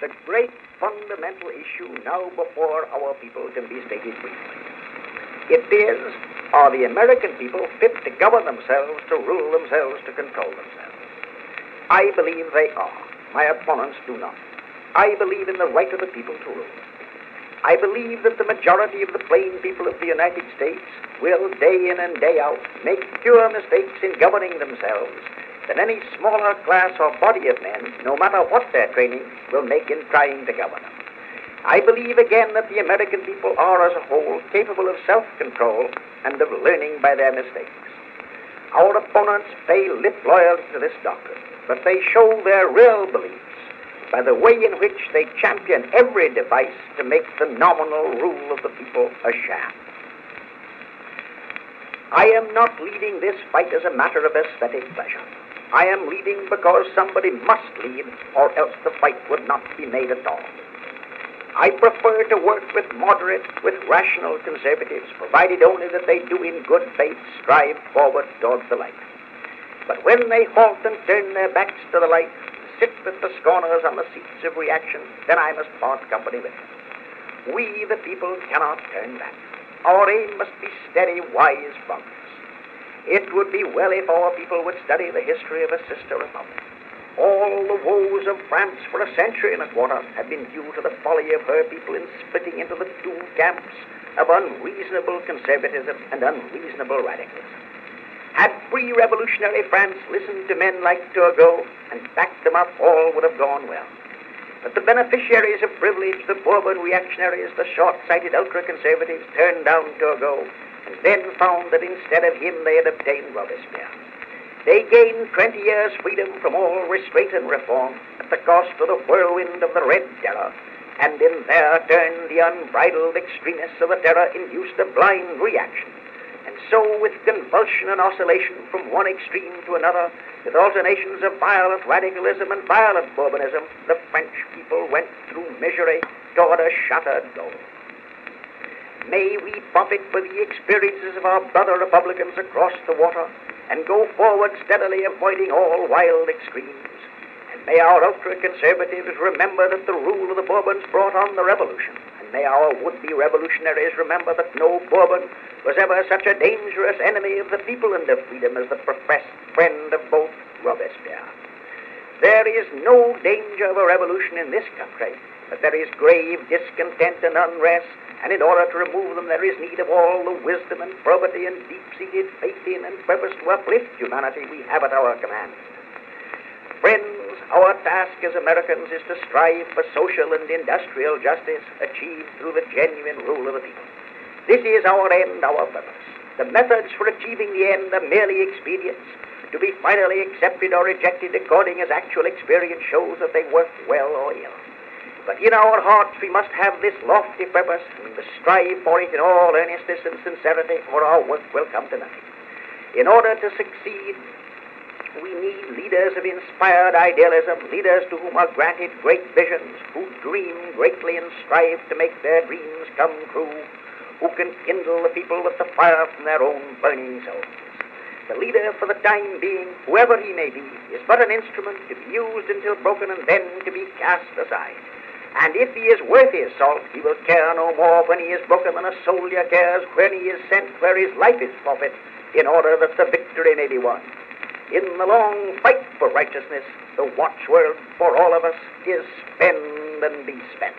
The great fundamental issue now before our people can be stated briefly. It is, are the American people fit to govern themselves, to rule themselves, to control themselves? I believe they are. My opponents do not. I believe in the right of the people to rule. I believe that the majority of the plain people of the United States will, day in and day out, make fewer mistakes in governing themselves than any smaller class or body of men, no matter what their training, will make in trying to govern them. I believe again that the American people are as a whole capable of self-control and of learning by their mistakes. Our opponents pay lip loyalty to this doctrine, but they show their real beliefs by the way in which they champion every device to make the nominal rule of the people a sham. I am not leading this fight as a matter of aesthetic pleasure. I am leading because somebody must lead, or else the fight would not be made at all. I prefer to work with moderate, with rational conservatives, provided only that they do in good faith strive forward towards the light. But when they halt and turn their backs to the light, sit with the scorners on the seats of reaction, then I must part company with them. We, the people, cannot turn back. Our aim must be steady, wise progress. It would be well if our people would study the history of a sister republic. All the woes of France for a century and a quarter have been due to the folly of her people in splitting into the two camps of unreasonable conservatism and unreasonable radicalism. Had pre-revolutionary France listened to men like Turgot and backed them up, all would have gone well. But the beneficiaries of privilege, the Bourbon reactionaries, the short-sighted ultra-conservatives, turned down Turgot and then found that instead of him they had obtained Robespierre. They gained 20 years' freedom from all restraint and reform at the cost of the whirlwind of the Red Terror, and in their turn the unbridled extremists of the terror induced a blind reaction. And so, with convulsion and oscillation from one extreme to another, with alternations of violent radicalism and violent Bourbonism, the French people went through misery toward a shattered goal. May we profit by the experiences of our brother republicans across the water and go forward steadily, avoiding all wild extremes. And may our ultra-conservatives remember that the rule of the Bourbons brought on the revolution. And may our would-be revolutionaries remember that no Bourbon was ever such a dangerous enemy of the people and of freedom as the professed friend of both Robespierre. There is no danger of a revolution in this country, but there is grave discontent and unrest, and in order to remove them there is need of all the wisdom and probity and deep-seated faith in and purpose to uplift humanity we have at our command. Friends, our task as Americans is to strive for social and industrial justice achieved through the genuine rule of the people. This is our end, our purpose. The methods for achieving the end are merely expedients, to be finally accepted or rejected according as actual experience shows that they work well or ill. But in our hearts we must have this lofty purpose, and we must strive for it in all earnestness and sincerity, or our work will come to nothing. In order to succeed, we need leaders of inspired idealism, leaders to whom are granted great visions, who dream greatly and strive to make their dreams come true, who can kindle the people with the fire from their own burning souls. The leader, for the time being, whoever he may be, is but an instrument to be used until broken and then to be cast aside. And if he is worth his salt, he will care no more when he is broken than a soldier cares when he is sent where his life is forfeit, in order that the victory may be won. In the long fight for righteousness, the watchword for all of us is spend and be spent.